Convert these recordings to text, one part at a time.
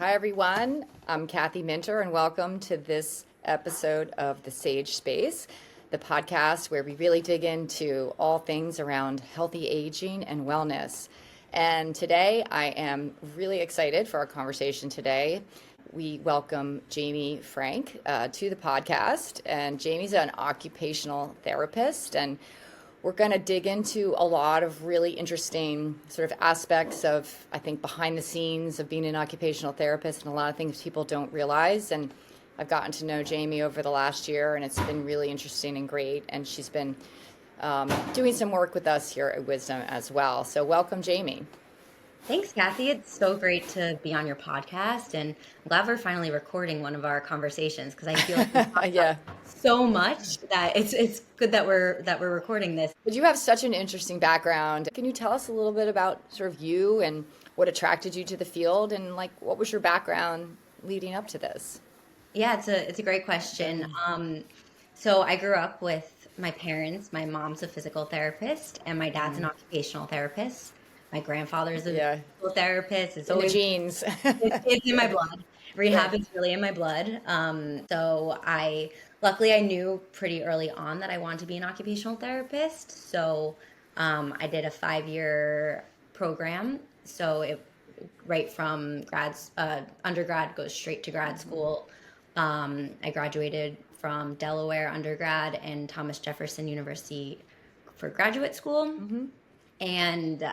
Hi, everyone. I'm Kathy Minter, and welcome to this episode of The Sage Space, the podcast where we really dig into all things around healthy aging and wellness. And today, I am really excited for our conversation today. We welcome Jamie Frank to the podcast, and Jamie's an occupational therapist, and we're going to dig into a lot of really interesting sort of aspects of, I think, behind the scenes of being an occupational therapist and a lot of things people don't realize. And I've gotten to know Jamie over the last year, and it's been really interesting and great. And she's been doing some work with us here at Wisdom as well. So welcome, Jamie. Thanks, Kathy. It's so great to be on your podcast, and I'm glad we're finally recording one of our conversations because I feel like we talk Yeah. so much that it's good that we're recording this. But you have such an interesting background. Can you tell us a little bit about sort of you and what attracted you to the field, and like what was your background leading up to this? Yeah, it's a great question. So I grew up with my parents. My mom's a physical therapist, and my dad's an occupational therapist. My grandfather's a Yeah, physical therapist. It's in the always genes. it's in my blood. Rehab Right. is really in my blood. So luckily I knew pretty early on that I wanted to be an occupational therapist. So I did a 5-year program. So it right from undergrad goes straight to grad school. I graduated from Delaware undergrad and Thomas Jefferson University for graduate school. And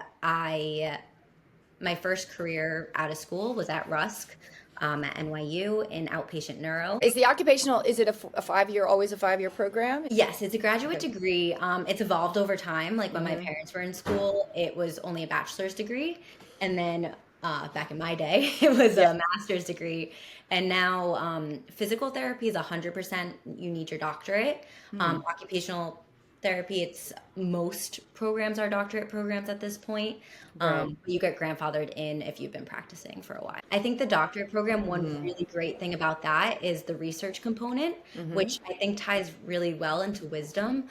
my first career out of school was at Rusk at NYU in outpatient neuro. Is the occupational, is it a 5-year, always a 5-year program? Yes, it's a graduate Okay. degree. It's evolved over time. Like when my parents were in school, it was only a bachelor's degree. And then back in my day, it was Yeah. a master's degree. And now physical therapy is 100% you need your doctorate. Occupational therapy, it's most programs are doctorate programs at this point. Right. But you get grandfathered in if you've been practicing for a while. I think the doctorate program, one really great thing about that is the research component, which I think ties really well into wisdom.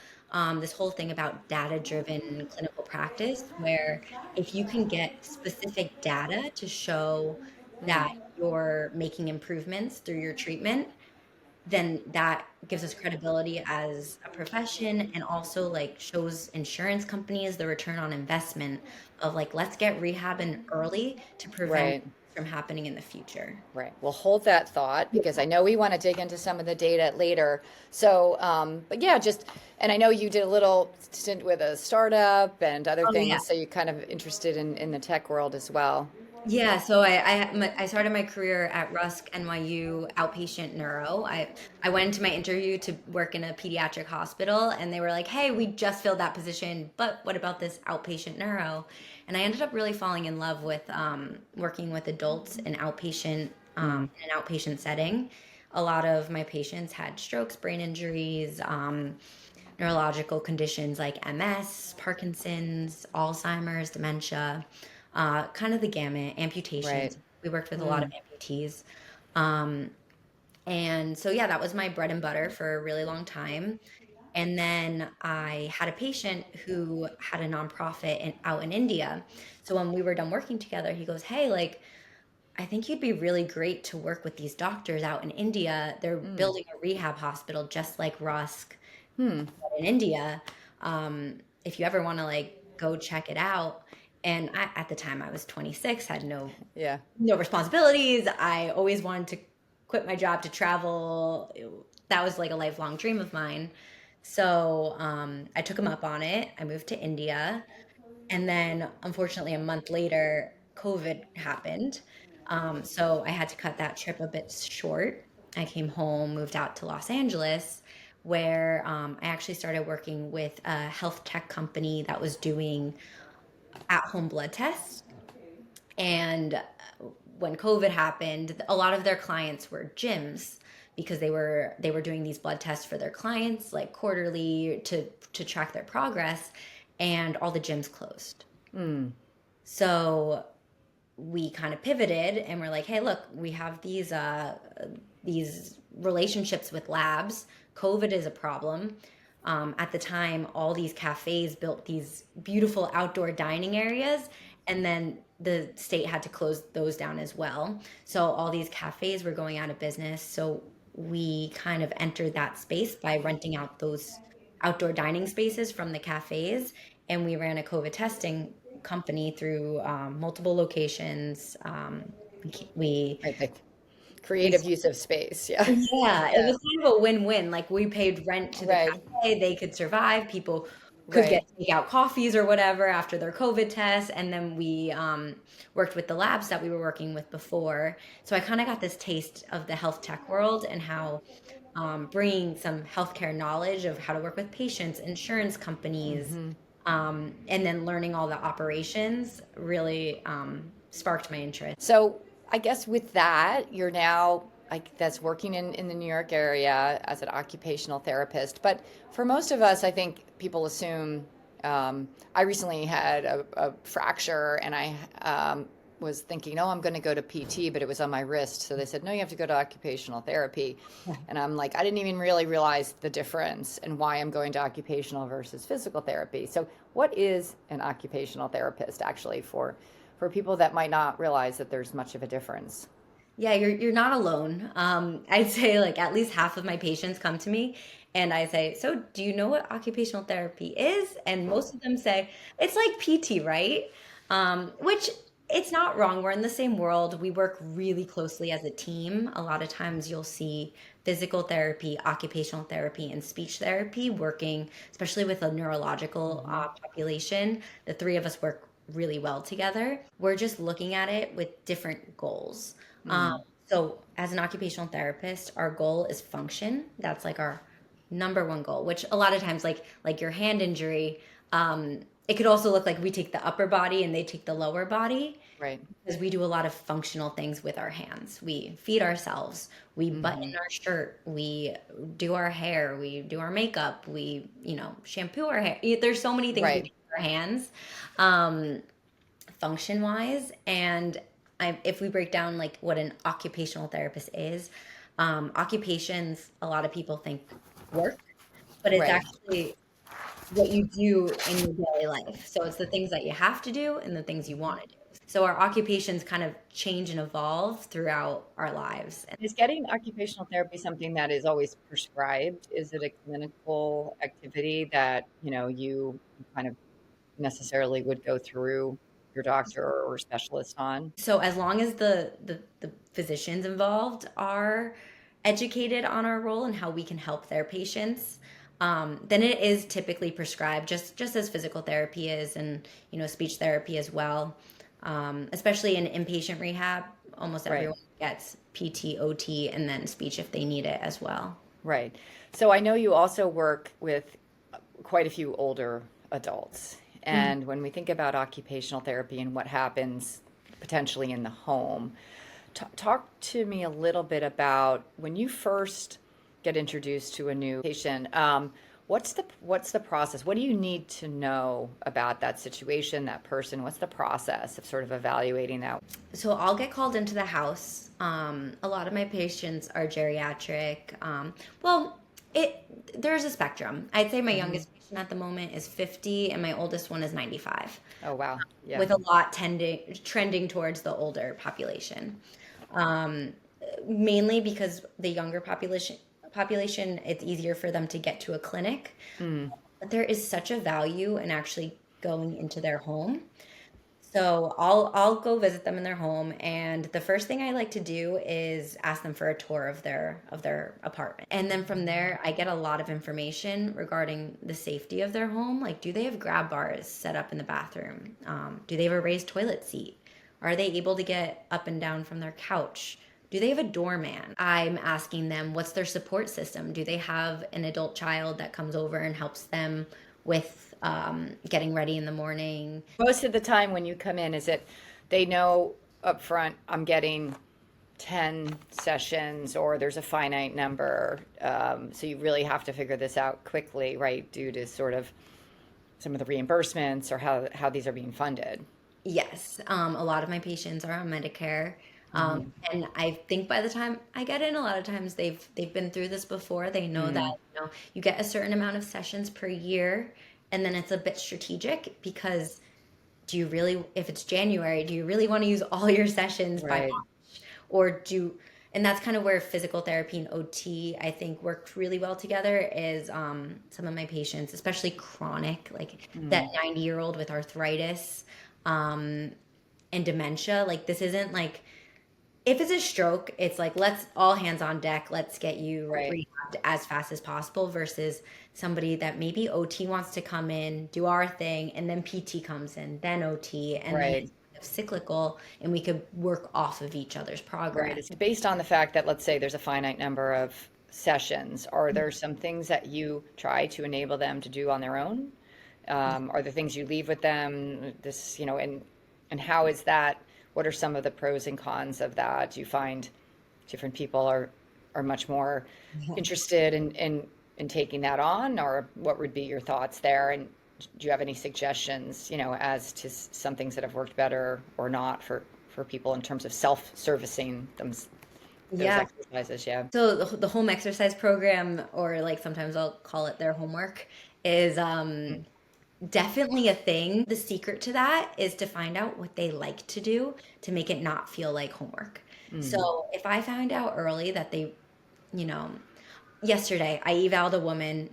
This whole thing about data-driven clinical practice, where if you can get specific data to show that you're making improvements through your treatment, then that gives us credibility as a profession and also like shows insurance companies the return on investment of like, let's get rehab in early to prevent Right. from happening in the future. Right. We'll hold that thought because I know we want to dig into some of the data later. So, but yeah, and I know you did a little stint with a startup and other Oh yeah. things. So you're kind of interested in the tech world as well. Yeah, so I started my career at Rusk NYU outpatient neuro. I went into my interview to work in a pediatric hospital, and they were like, "Hey, we just filled that position, but what about this outpatient neuro?" And I ended up really falling in love with working with adults in an outpatient setting. A lot of my patients had strokes, brain injuries, neurological conditions like MS, Parkinson's, Alzheimer's, dementia, kind of the gamut, Right. amputations. We worked with a lot of amputees. Um, and so, yeah, that was my bread and butter for a really long time. And then I had a patient who had a nonprofit out in India. So when we were done working together, he goes, "Hey, like, I think you'd be really great to work with these doctors out in India. They're building a rehab hospital just like Rusk in India. If you ever want to like go check it out." And at the time I was 26, had Yeah. no responsibilities. I always wanted to quit my job to travel. That was like a lifelong dream of mine. So I took him up on it. I moved to India. And then, unfortunately, a month later, COVID happened. So I had to cut that trip a bit short. I came home, moved out to Los Angeles, where I actually started working with a health tech company that was doing at home blood tests. And when COVID happened, a lot of their clients were gyms because they were doing these blood tests for their clients like quarterly to track their progress, and all the gyms closed. So we kind of pivoted and we're like, hey, look, we have these relationships with labs. COVID is a problem. At the time, all these cafes built these beautiful outdoor dining areas, And then the state had to close those down as well. So all these cafes were going out of business. So we kind of entered that space by renting out those outdoor dining spaces from the cafes. And we ran a COVID testing company through multiple locations. We Right. The we creative use of space. Yeah. yeah, it Yeah. was kind of a win-win. Like we paid rent to the Right. cafe, they could survive, people could get Right. takeout coffees or whatever after their COVID test, and then we worked with the labs that we were working with before. So I kind of got this taste of the health tech world and how bringing some healthcare knowledge of how to work with patients, insurance companies, and then learning all the operations really sparked my interest. So I guess with that, you're now like that's working in the New York area as an occupational therapist. But for most of us, I think people assume I recently had a fracture and I was thinking, oh, I'm going to go to PT, but it was on my wrist. So they said, no, you have to go to occupational therapy. And I'm like, I didn't even really realize the difference and why I'm going to occupational versus physical therapy. So what is an occupational therapist actually for people that might not realize that there's much of a difference? Yeah, you're not alone. I'd say like at least half of my patients come to me and I say, "So, do you know what occupational therapy is?" And most of them say, "It's like PT, right?" Which it's not wrong. We're in the same world. We work really closely as a team. A lot of times you'll see physical therapy, occupational therapy, and speech therapy working, especially with a neurological Hmm. population. The three of us work really well together. We're just looking at it with different goals. Um, Mm. so as an occupational therapist, our goal is function. That's like our number one goal, which a lot of times like your hand injury, it could also look like we take the upper body and they take the lower body Right. because we do a lot of functional things with our hands. We feed ourselves, we button Hmm. our shirt, we do our hair, we do our makeup, we, shampoo our hair. There's so many things we do Right. with our hands. Um, function wise. And if we break down like what an occupational therapist is, occupations, a lot of people think work, but it's Right. actually what you do in your daily life. So it's the things that you have to do and the things you want to do. So our occupations kind of change and evolve throughout our lives. Is getting occupational therapy something that is always prescribed? Is it a clinical activity that, you kind of necessarily would go through your doctor or specialist on? So as long as the physicians involved are educated on our role and how we can help their patients, then it is typically prescribed, just as physical therapy is, and speech therapy as well. Especially in inpatient rehab, almost Right. everyone gets PT, OT, and then speech if they need it as well. Right. So I know you also work with quite a few older adults. Mhm. And when we think about occupational therapy and what happens potentially in the home, talk to me a little bit about when you first get introduced to a new patient. What's the process? What do you need to know about that situation, that person? What's the process of sort of evaluating that? So I'll get called into the house. A lot of my patients are geriatric. Well, it there's a spectrum. I'd say my Hmm. youngest patient at the moment is 50, and my oldest one is 95, Oh, wow. Yeah. with a lot trending towards the older population. Um, Mainly because the younger population, it's easier for them to get to a clinic. Mm. But there is such a value in actually going into their home. So I'll go visit them in their home, and the first thing I like to do is ask them for a tour of their apartment. And then from there, I get a lot of information regarding the safety of their home. Like, do they have grab bars set up in the bathroom? Do they have a raised toilet seat? Are they able to get up and down from their couch? Do they have a doorman? I'm asking them, what's their support system? Do they have an adult child that comes over and helps them with getting ready in the morning? Most of the time when you come in, is it they know up front, I'm getting 10 sessions or there's a finite number. So you really have to figure this out quickly, right? Due to sort of some of the reimbursements or how these are being funded. Yes, a lot of my patients are on Medicare, Hmm. and I think by the time I get in, a lot of times they've been through this before. They know that Mm. you get a certain amount of sessions per year, and then it's a bit strategic because do you really, if it's January, do you really want to use all your sessions by Right. March? Or do, and that's kind of where physical therapy and OT, I think, worked really well together is some of my patients, especially chronic, like that Mm. 90-year-old with arthritis um, and dementia. Like, this isn't like, if it's a stroke, it's like, let's all hands on deck, let's get you Right. rehabbed as fast as possible versus somebody that maybe OT wants to come in, do our thing, and then PT comes in, then OT, and then Right. it's kind of cyclical, and we could work off of each other's Right. progress. It's based on the fact that, let's say, there's a finite number of sessions. Are there some things that you try to enable them to do on their own? Are there things you leave with them? This, and how is that? What are some of the pros and cons of that? Do you find different people are much more interested in taking that on, or what would be your thoughts there? And do you have any suggestions, as to some things that have worked better or not for people in terms of self-servicing those Yeah. exercises? Yeah. So the home exercise program, or like sometimes I'll call it their homework, is definitely a thing. The secret to that is to find out what they like to do to make it not feel like homework. Mm. So if I found out early that they, you know, yesterday I evaled a woman,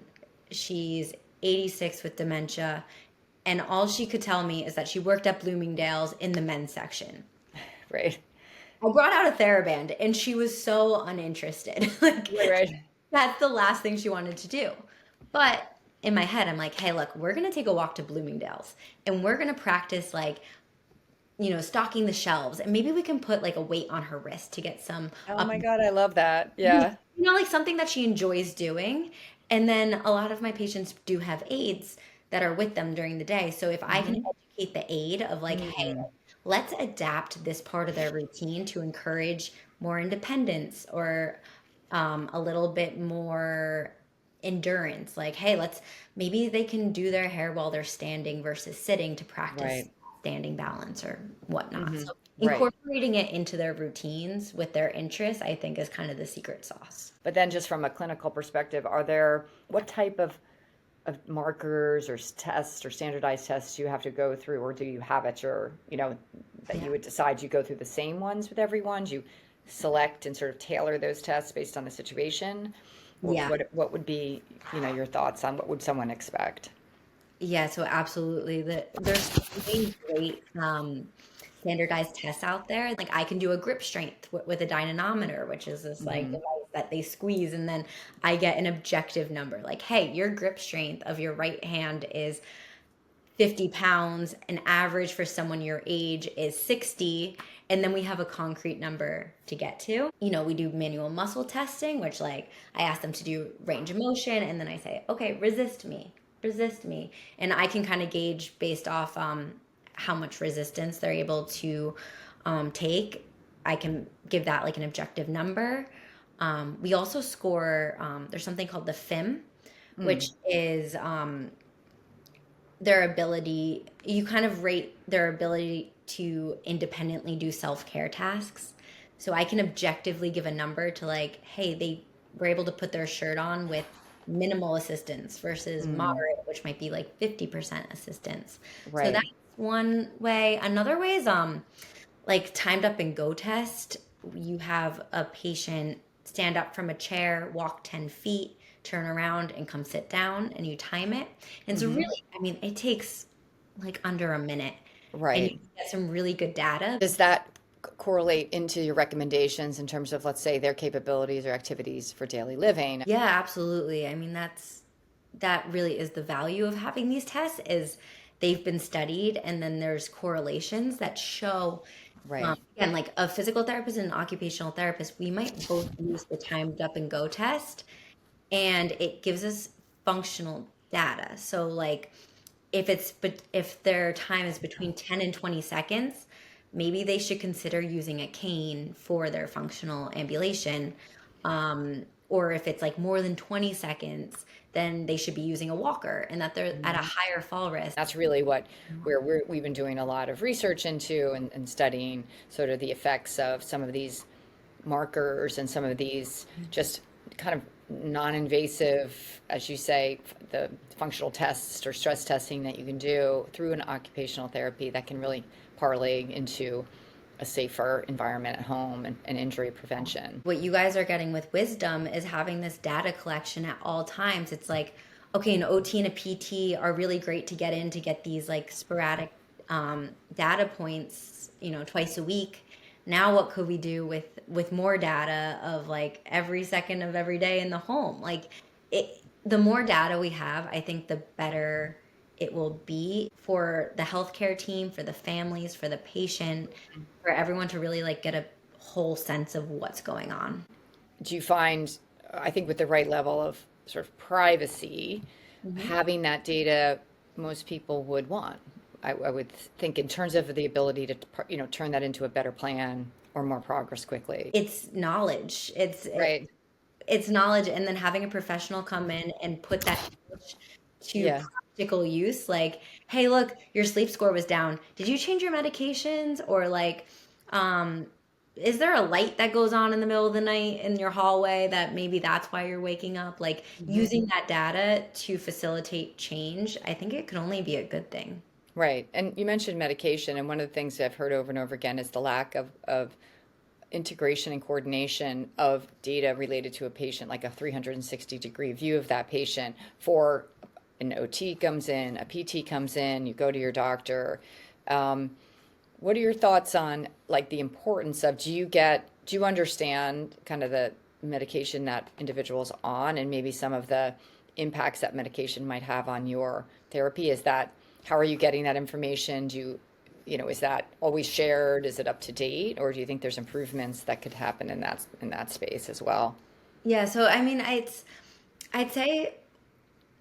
she's 86 with dementia, and all she could tell me is that she worked at Bloomingdale's in the men's section. Right. I brought out a TheraBand and she was so uninterested. Like, Right. Right. that's the last thing she wanted to do. But in my head, I'm like, hey, look, we're going to take a walk to Bloomingdale's and we're going to practice, like, stocking the shelves. And maybe we can put like a weight on her wrist to get some Oh up, my God, I love that. Yeah. like something that she enjoys doing. And then a lot of my patients do have aides that are with them during the day. So if I can Hmm. educate the aide of like, hey, Mm. let's adapt this part of their routine to encourage more independence or a little bit more endurance. Like, hey, maybe they can do their hair while they're standing versus sitting to practice Right. standing balance or whatnot. Hmm. So Right. incorporating it into their routines with their interests, I think, is kind of the secret sauce. But then, just from a clinical perspective, what type of markers or tests or standardized tests you have to go through, or do you have at your, that Yeah. you would decide you go through the same ones with everyone? Do you select and sort of tailor those tests based on the situation? Yeah. What would be, your thoughts on what would someone expect? Yeah, so absolutely. There's so many great standardized tests out there. Like, I can do a grip strength with a dynamometer, which is this like Hmm. device that they squeeze, and then I get an objective number. Like, hey, your grip strength of your right hand is 50 pounds. An average for someone your age is 60. And then we have a concrete number to get to. We do manual muscle testing, which, like, I ask them to do range of motion, and then I say, okay, resist me. And I can kind of gauge based off how much resistance they're able to take. I can give that like an objective number. We also score, there's something called the FIM, which Mm. is their ability, you kind of rate their ability to independently do self-care tasks. So I can objectively give a number to, like, hey, they were able to put their shirt on with minimal assistance versus Mm. moderate, which might be like 50% assistance. So Right. that's one way. Another way is like timed up and go test. You have a patient stand up from a chair, walk 10 feet, turn around and come sit down, and you time it. And so Hmm. really, I mean, it takes like under a minute, and you Right. get some really good data. Does that correlate into your recommendations in terms of, let's say, their capabilities or activities for daily living? Yeah, absolutely. I mean, that really is the value of having these tests is they've been studied, and then there's correlations that show. Right. Again, like a physical therapist and an occupational therapist, we might both use the timed up and go test, and it gives us functional data. So like, if their time is between 10 and 20 seconds, maybe they should consider using a cane for their functional ambulation. Or if it's like more than 20 seconds, then they should be using a walker, and that they're at a Mhm. higher fall risk. That's really where we've been doing a lot of research into and studying sort of the effects of some of these markers and some of these just kind of non-invasive, as you say, the functional tests or stress testing that you can do through an occupational therapy that can really parlay into a safer environment at home and injury prevention. What you guys are getting with wisdom is having this data collection at all times. It's like, okay, an OT and a PT are really great to get in to get these like sporadic data points, twice a week. Now, what could we do with more data of like every second of every day in the home? Like, the more data we have, I think the better it will be for the healthcare team, for the families, for the patient, for everyone to really like get a whole sense of what's going on. Do you find, I think with the right level of sort of privacy, Mhm. having that data most people would want? I would think in terms of the ability to, turn that into a better plan or more progress quickly. It's knowledge. Right. It's knowledge, and then having a professional come in and put that knowledge to Yeah. practical use. Like, hey, look, your sleep score was down. Did you change your medications? Or like, um, is there a light that goes on in the middle of the night in your hallway that maybe that's why you're waking up? Like, Mhm. using that data to facilitate change, I think it could only be a good thing. Right. And you mentioned medication, and one of the things that I've heard over and over again is the lack of integration and coordination of data related to a patient, like a 360-degree view of that patient for an OT comes in, a PT comes in, you go to your doctor. Um, what are your thoughts on like the importance of, do you understand kind of the medication that individual's on and maybe some of the impacts that medication might have on your therapy? Is that, how are you getting that information? Is that always shared? Is it up to date? Or do you think there's improvements that could happen in that space as well? Yeah, so I mean, I'd say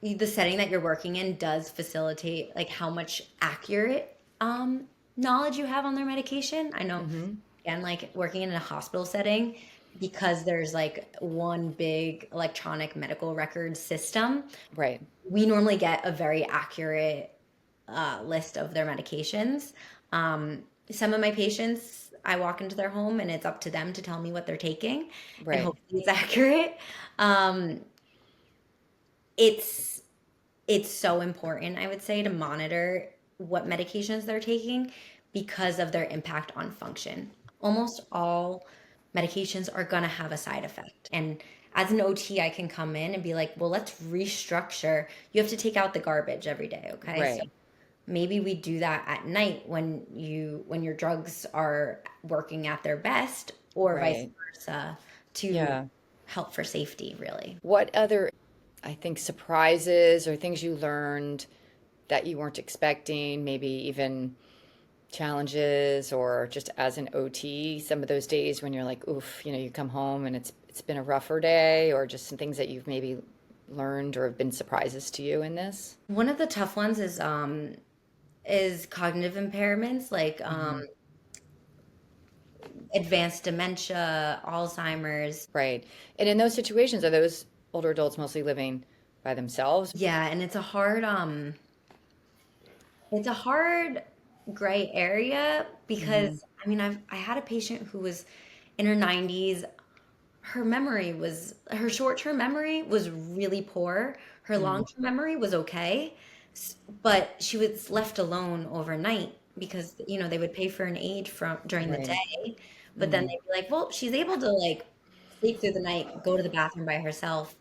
the setting that you're working in does facilitate like how much accurate knowledge you have on their medication. I know, Mm-hmm. again, like working in a hospital setting, because there's like one big electronic medical record system, Right. we normally get a very accurate list of their medications. Some of my patients, I walk into their home and it's up to them to tell me what they're taking, and Right. hopefully it's accurate. Um, it's it's so important, I would say, to monitor what medications they're taking because of their impact on function. Almost all medications are going to have a side effect. And as an OT, I can come in and be like, well, let's restructure. You have to take out the garbage every day, okay? So Right. maybe we do that at night when your drugs are working at their best, or vice Right. versa, to Yeah. help for safety, really. What other, I think, surprises or things you learned that you weren't expecting, maybe even challenges, or just as an OT, some of those days when you're like, oof, you come home and it's been a rougher day, or just some things that you've maybe learned or have been surprises to you in this? One of the tough ones is cognitive impairments like Hmm. advanced dementia, Alzheimer's. Right. And in those situations, are those older adults mostly living by themselves? Yeah, and it's a hard gray area because Hmm. I mean I had a patient who was in her 90s. Her short-term memory was really poor. Her Mm. long-term memory was okay, but she was left alone overnight because they would pay for an aide from during the Right. day, but then Mm. they'd be like, well, she's able to like sleep through the night, go to the bathroom by herself,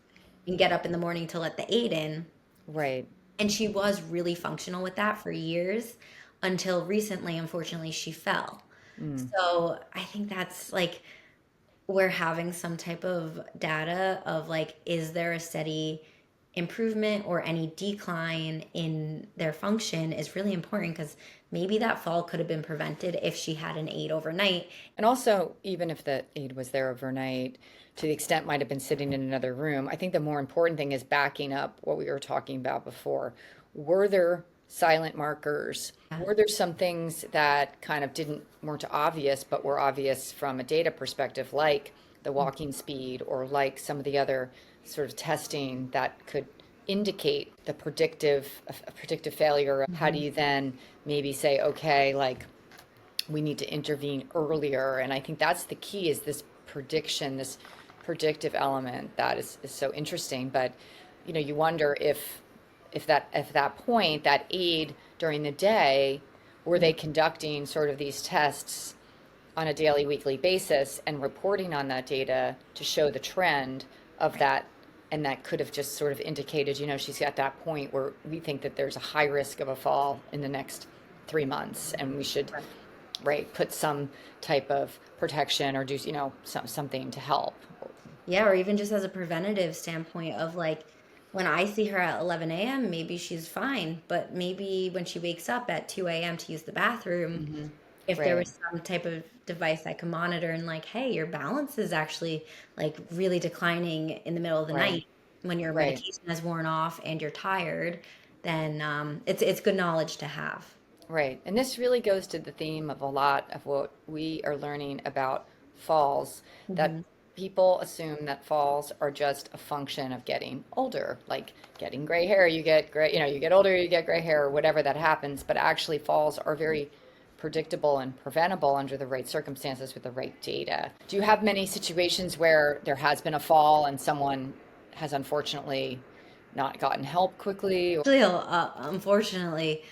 and get up in the morning to let the aide in. Right. And she was really functional with that for years until recently, unfortunately, she fell. Mm. So I think that's like we're having some type of data of like, is there a steady improvement or any decline in their function is really important because maybe that fall could have been prevented if she had an aid overnight. And also, even if the aide was there overnight, to the extent might have been sitting in another room, I think the more important thing is backing up what we were talking about before. Were there silent markers? Yeah. Were there some things that kind of weren't obvious, but were obvious from a data perspective, like the walking speed or like some of the other sort of testing that could indicate the predictive failure? How do Mhm. you then maybe say, okay, like we need to intervene earlier? And I think that's the key, is this prediction, this predictive element that is so interesting. But you wonder if that point, that aid during the day, were Yeah. they conducting sort of these tests on a daily, weekly basis and reporting on that data to show the trend of Right. that. And that could have just sort of indicated, she's at that point where we think that there's a high risk of a fall in the next 3 months, and we should, Right. right, put some type of protection or do, something to help. Yeah, or even just as a preventative standpoint of like when I see her at 11 a.m., maybe she's fine, but maybe when she wakes up at 2 a.m. to use the bathroom, Hmm. if there Right, was some type of device that could monitor and like, hey, your balance is actually like really declining in the middle of the right, night when your right. medication has worn off and you're tired, then it's good knowledge to have. Right. And this really goes to the theme of a lot of what we are learning about falls, that Hmm. people assume that falls are just a function of getting older, like getting gray hair, you get gray, you get older, you get gray hair, or whatever that happens. But actually, falls are very predictable and preventable under the right circumstances with the right data. Do you have many situations where there has been a fall and someone has unfortunately not gotten help quickly? Actually, unfortunately,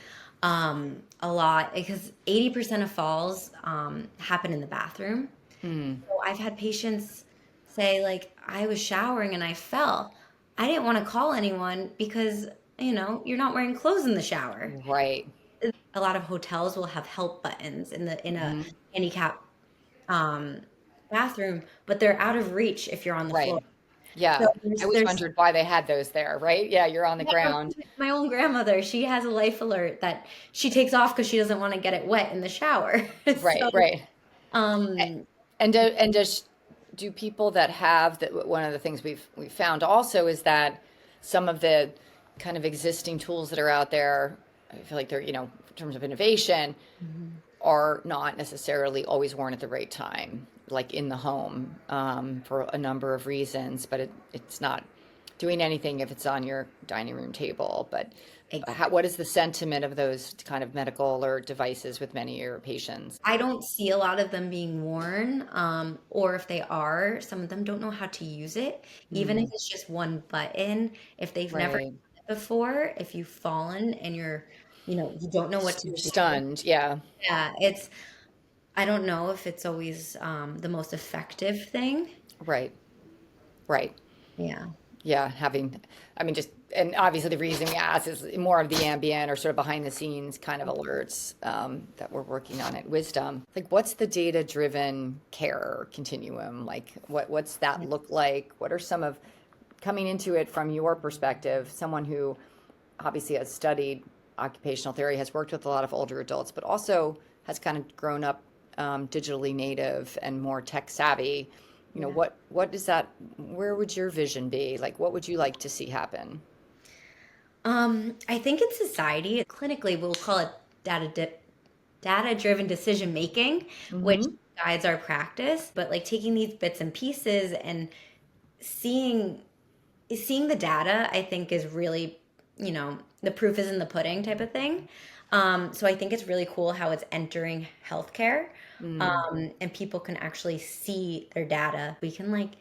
a lot because 80% of falls happen in the bathroom. Hmm. So I've had patients say, like, I was showering and I fell. I didn't want to call anyone because, you're not wearing clothes in the shower. Right. A lot of hotels will have help buttons in a Hmm. handicap um, bathroom, but they're out of reach if you're on the floor. Right. Yeah. So I there's always there's wondered why they had those there, right? Yeah, you're on the yeah, or ground. my own grandmother, she has a life alert that she takes off because she doesn't want to get it wet in the shower. Right, So, right. A- um, and do people that have that, one of the things we've found also is that some of the kind of existing tools that are out there, I feel like they're, in terms of innovation, mhm. are not necessarily always worn at the right time, like in the home, for a number of reasons, but it's not doing anything if it's on your dining room table. But Exactly. what is the sentiment of those kind of medical or devices with many of your patients? I don't see a lot of them being worn, or if they are, some of them don't know how to use it. Even if Mm, it's just one button, if they've never right. done it before, if you've fallen and you don't know what to You're do. stunned. Yeah. Yeah, I don't know if it's always the most effective thing. Right. Right. Yeah. Yeah, I mean, just, and obviously the reason we ask is more of the ambient or sort of behind the scenes kind of alerts, that we're working on at Wisdom. Like, what's the data-driven care continuum? Like, what's that look like? What are some of, coming into it from your perspective, someone who obviously has studied occupational therapy, has worked with a lot of older adults, but also has kind of grown up, digitally native and more tech savvy. Yeah. What is that? Where would your vision be? Like, what would you like to see happen? I think in society, clinically, we'll call it data-driven decision making, which Mm-hmm. guides our practice. But like taking these bits and pieces and seeing seeing the data, I think is really, the proof is in the pudding type of thing. So I think it's really cool how it's entering healthcare, Mm, and people can actually see their data. We can like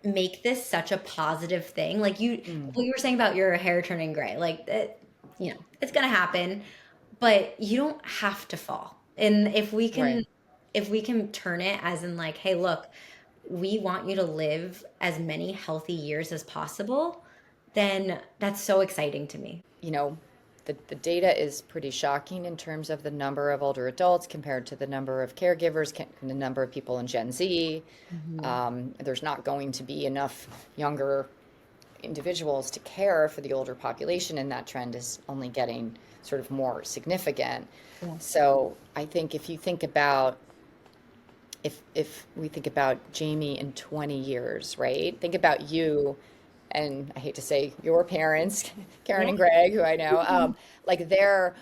make this such a positive thing. Like mm, what you were saying about your hair turning gray, like it's gonna happen, but you don't have to fall. And right. if we can turn it as in like, hey, look, we want you to live as many healthy years as possible, then that's so exciting to me. You know, the data is pretty shocking in terms of the number of older adults compared to the number of caregivers, the number of people in Gen Z. Hmm. There's not going to be enough younger individuals to care for the older population, and that trend is only getting sort of more significant. Yeah. So I think if you think about, if we think about Jamie in 20 years, right? Think about you, and I hate to say your parents, Karen Yeah. and Greg, who I know, like their,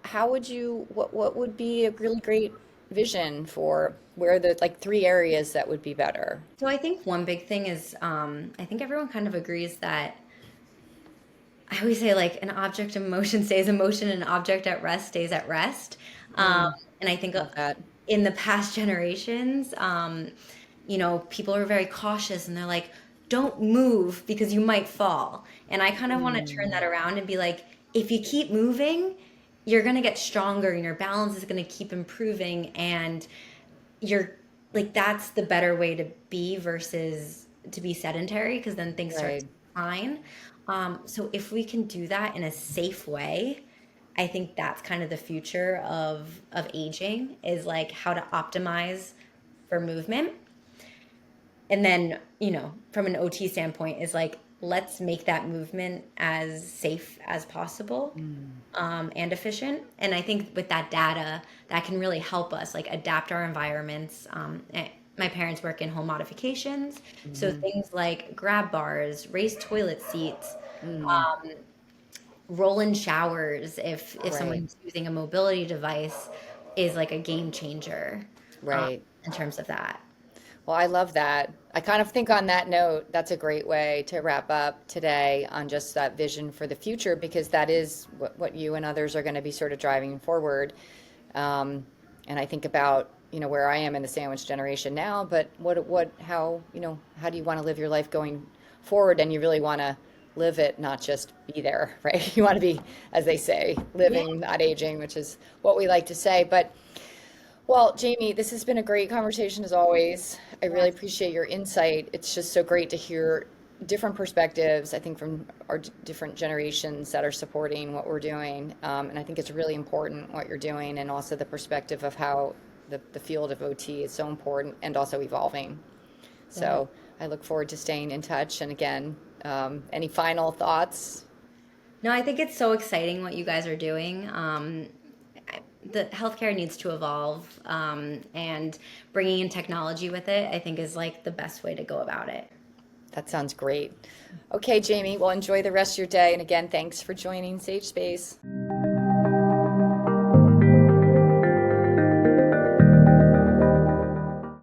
how would you, what would be a really great vision for where the, like, three areas that would be better? So I think one big thing is I think everyone kind of agrees that I always say like an object in motion stays in motion, an object at rest stays at rest. Um, Mm, and I think love that. in the past generations, people are very cautious and they're like, don't move because you might fall. And I kind of want to turn that around and be like, if you keep moving, you're going to get stronger and your balance is going to keep improving. And you're like, that's the better way to be versus to be sedentary because then things start to Right. decline. So if we can do that in a safe way, I think that's kind of the future of aging is like how to optimize for movement. And then, from an OT standpoint, is like, let's make that movement as safe as possible and efficient. And I think with that data, that can really help us like adapt our environments. My parents work in home modifications. So Hmm. things like grab bars, raised toilet seats, Mm. roll-in showers, if Right. someone's using a mobility device, is like a game changer Right. in terms of that. Well, I love that. I kind of think on that note, that's a great way to wrap up today on just that vision for the future, because that is what you and others are going to be sort of driving forward. Um, and I think about, where I am in the sandwich generation now, but how do you want to live your life going forward? And you really want to live it, not just be there, right? You want to be, as they say, Yeah. living, not aging, which is what we like to say. But well, Jamie, this has been a great conversation as always. I really Yes. appreciate your insight. It's just so great to hear different perspectives, I think, from our different generations that are supporting what we're doing. And I think it's really important what you're doing, and also the perspective of how the field of OT is so important and also evolving. Yeah. So I look forward to staying in touch. And again, any final thoughts? No, I think it's so exciting what you guys are doing. The healthcare needs to evolve, and bringing in technology with it, I think, is like the best way to go about it. That sounds great. Okay, Jamie, well, enjoy the rest of your day. And again, thanks for joining Sage Space.